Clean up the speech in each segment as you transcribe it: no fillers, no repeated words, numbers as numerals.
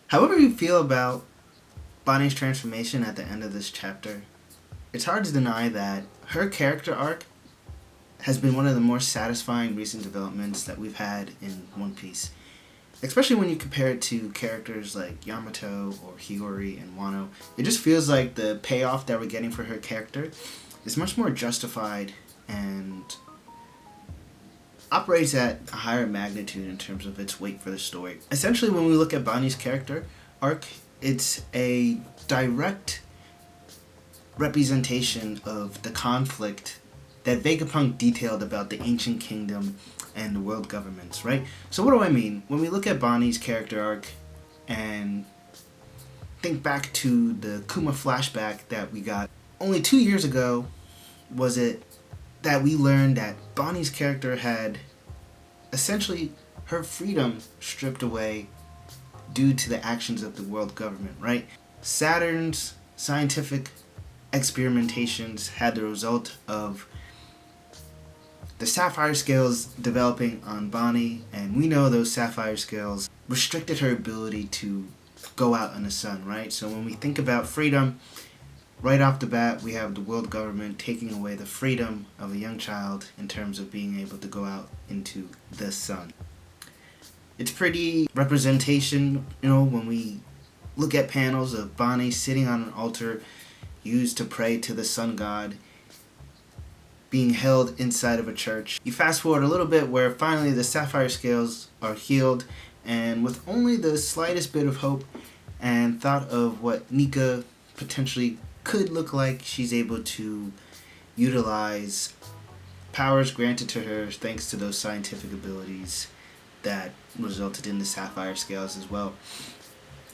However you feel about Bonnie's transformation at the end of this chapter, it's hard to deny that her character arc has been one of the more satisfying recent developments that we've had in One Piece. Especially when you compare it to characters like Yamato or Hiyori and Wano. It just feels like the payoff that we're getting for her character is much more justified and operates at a higher magnitude in terms of its weight for the story. Essentially, when we look at Bonnie's character arc, it's a direct representation of the conflict that Vegapunk detailed about the ancient kingdom and the world governments, right? So what do I mean? When we look at Bonnie's character arc and think back to the Kuma flashback that we got only 2 years ago, was it that we learned that Bonnie's character had essentially her freedom stripped away due to the actions of the world government, right? Saturn's scientific experimentations had the result of the sapphire scales developing on Bonnie, and we know those sapphire scales restricted her ability to go out in the sun, right? So when we think about freedom, right off the bat, we have the world government taking away the freedom of a young child in terms of being able to go out into the sun. It's pretty representation, when we look at panels of Bonnie sitting on an altar used to pray to the sun god, being held inside of a church. You fast forward a little bit where finally the sapphire scales are healed, and with only the slightest bit of hope and thought of what Nika potentially could look like, she's able to utilize powers granted to her thanks to those scientific abilities that resulted in the sapphire scales as well.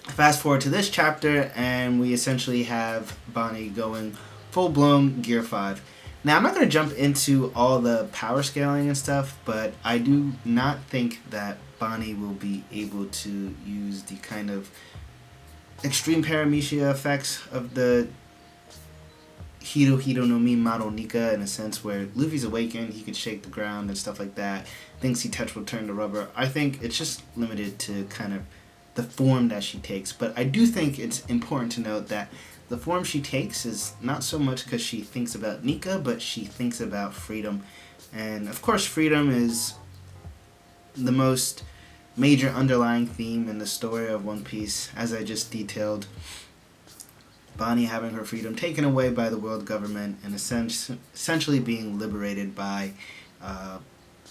Fast forward to this chapter, and we essentially have Bonnie going full-blown Gear 5. Now, I'm not going to jump into all the power scaling and stuff, but I do not think that Bonnie will be able to use the kind of extreme paramecia effects of the Hiro Hiro no Mi Maro Nika, in a sense where Luffy's awakened, he can shake the ground and stuff like that. Things he touched will turn to rubber. I think it's just limited to kind of the form that she takes. But I do think it's important to note that the form she takes is not so much because she thinks about Nika, but she thinks about freedom. And of course, freedom is the most major underlying theme in the story of One Piece, as I just detailed. Bonnie having her freedom taken away by the world government and essentially being liberated by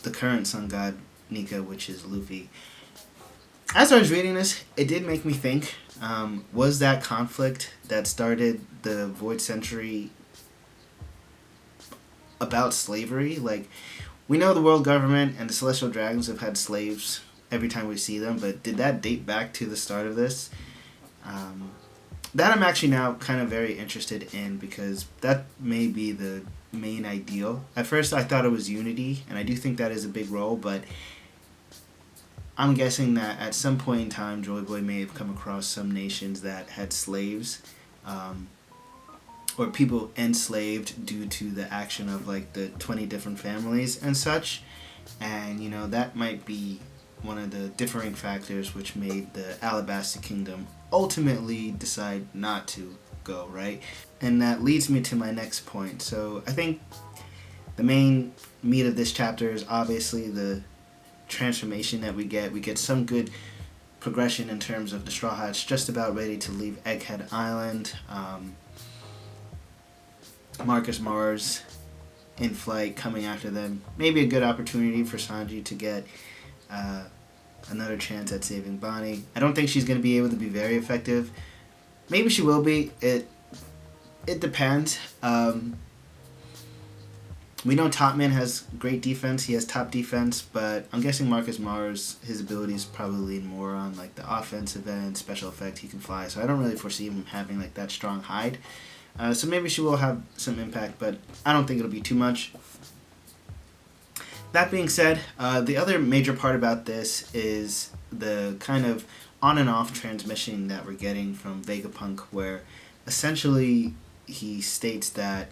the current sun god Nika, which is Luffy. As I was reading this, it did make me think, was that conflict that started the Void Century about slavery? Like, we know the world government and the Celestial Dragons have had slaves every time we see them, but did that date back to the start of this? That I'm actually now kind of very interested in, because that may be the main ideal. At first I thought it was unity, and I do think that is a big role, but I'm guessing that at some point in time Joy Boy may have come across some nations that had slaves, or people enslaved due to the action of like the 20 different families and such, and that might be one of the differing factors which made the Alabasta Kingdom ultimately decide not to go, right? And that leads me to my next point. So I think the main meat of this chapter is obviously the transformation that we get. We get some good progression in terms of the Straw Hats just about ready to leave Egghead Island. Marcus Mars in flight coming after them. Maybe a good opportunity for Sanji to get another chance at saving Bonnie. I don't think she's going to be able to be very effective. Maybe she will be. It depends. We know Topman has great defense. He has top defense, but I'm guessing Marcus Mars, his abilities probably lean more on like the offensive end, special effect. He can fly, so I don't really foresee him having like that strong hide. So maybe she will have some impact, but I don't think it'll be too much. That being said, the other major part about this is the kind of on and off transmission that we're getting from Vegapunk, where essentially he states that,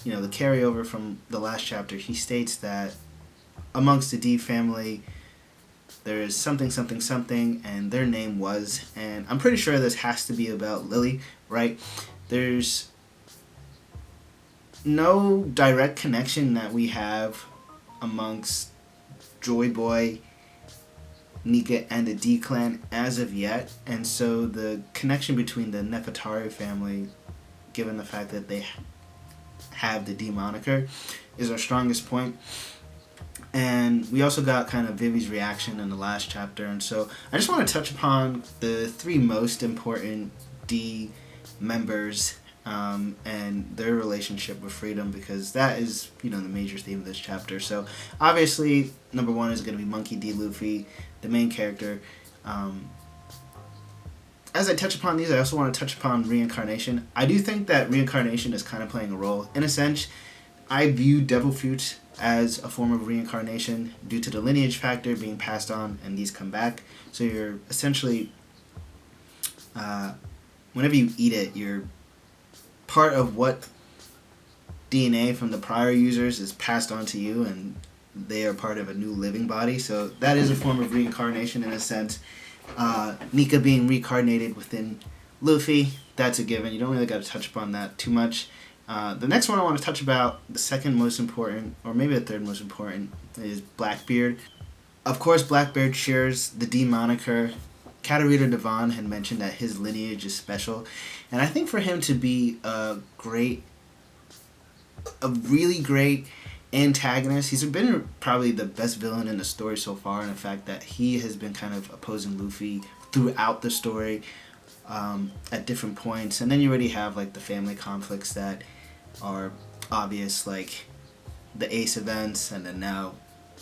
the carryover from the last chapter, he states that amongst the D family, there is something, something, something, and their name was, and I'm pretty sure this has to be about Lily, right? There's no direct connection that we have amongst Joy Boy, Nika, and the D-Clan as of yet, and so the connection between the Nefertari family, given the fact that they have the D moniker, is our strongest point. And we also got kind of Vivi's reaction in the last chapter, and so I just want to touch upon the three most important D members and their relationship with freedom, because that is, the major theme of this chapter. So obviously, number one is going to be Monkey D. Luffy, the main character. As I touch upon these, I also want to touch upon reincarnation. I do think that reincarnation is kind of playing a role. In a sense, I view devil fruits as a form of reincarnation due to the lineage factor being passed on and these come back. So you're essentially, whenever you eat it, you're part of what DNA from the prior users is passed on to you, and they are part of a new living body. So that is a form of reincarnation in a sense. Nika being reincarnated within Luffy, that's a given. You don't really got to touch upon that too much. The next one I want to touch about, the second most important, or maybe the third most important, is Blackbeard. Of course, Blackbeard shares the D moniker. Katarina Devon had mentioned that his lineage is special, and I think for him to be a really great antagonist, he's been probably the best villain in the story so far, in the fact that he has been kind of opposing Luffy throughout the story at different points, and then you already have like the family conflicts that are obvious, like the Ace events, and then now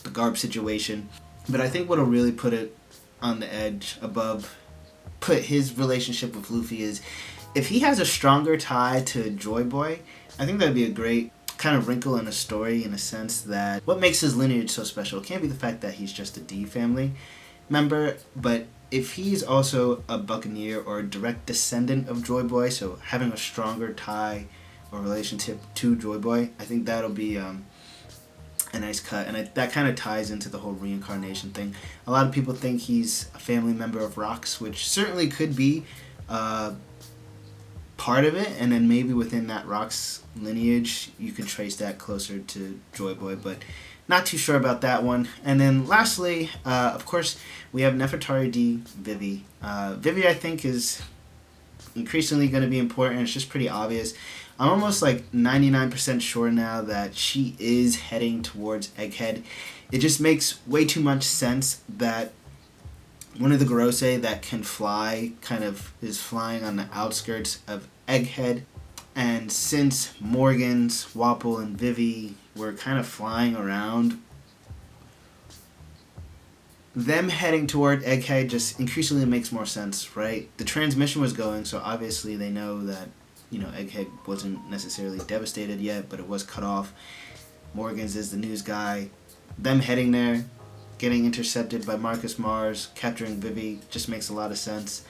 the Garb situation. But I think what'll really put it on the edge put his relationship with Luffy is if he has a stronger tie to Joy Boy. I think that'd be a great kind of wrinkle in the story, in a sense that what makes his lineage so special can't be the fact that he's just a D family member, but if he's also a Buccaneer or a direct descendant of Joy Boy, so having a stronger tie or relationship to Joy Boy, I think that'll be a nice cut, and that kind of ties into the whole reincarnation thing. A lot of people think he's a family member of Rocks, which certainly could be part of it, and then maybe within that Rocks lineage you could trace that closer to Joy Boy, but not too sure about that one. And then lastly, of course, we have Nefertari D. Vivi. Vivi, I think, is increasingly going to be important. It's just pretty obvious. I'm almost like 99% sure now that she is heading towards Egghead. It just makes way too much sense that one of the Gorosei that can fly kind of is flying on the outskirts of Egghead. And since Morgans, Wapol, and Vivi were kind of flying around, them heading toward Egghead just increasingly makes more sense, right? The transmission was going, so obviously they know that, Egghead wasn't necessarily devastated yet, but it was cut off. Morgans is the news guy. Them heading there, getting intercepted by Marcus Mars, capturing Vivi, just makes a lot of sense.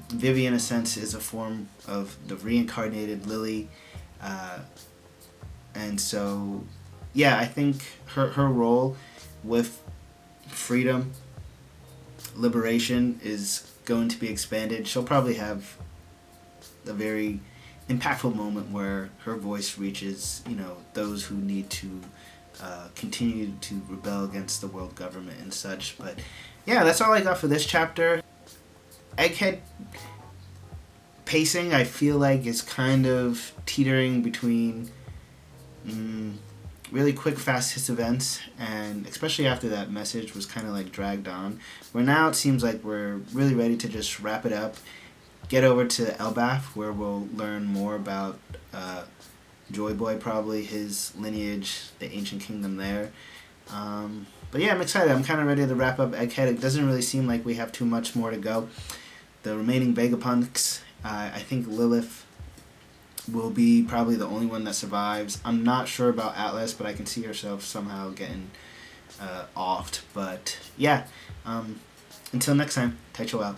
Vivi, in a sense, is a form of the reincarnated Lily. And so, yeah, I think her role with freedom, liberation, is going to be expanded. She'll probably have a very impactful moment where her voice reaches, those who need to continue to rebel against the world government and such. But yeah, that's all I got for this chapter. Egghead pacing, I feel like, is kind of teetering between really quick, fast-hit events, and especially after that message was kind of like dragged on, where now it seems like we're really ready to just wrap it up, get over to Elbaf, where we'll learn more about Joy Boy, probably his lineage, the ancient kingdom there. But yeah, I'm excited. I'm kind of ready to wrap up Egghead. It doesn't really seem like we have too much more to go. The remaining Vegapunks, I think Lilith will be probably the only one that survives. I'm not sure about Atlas, but I can see herself somehow getting offed. But yeah, until next time, Taicho out.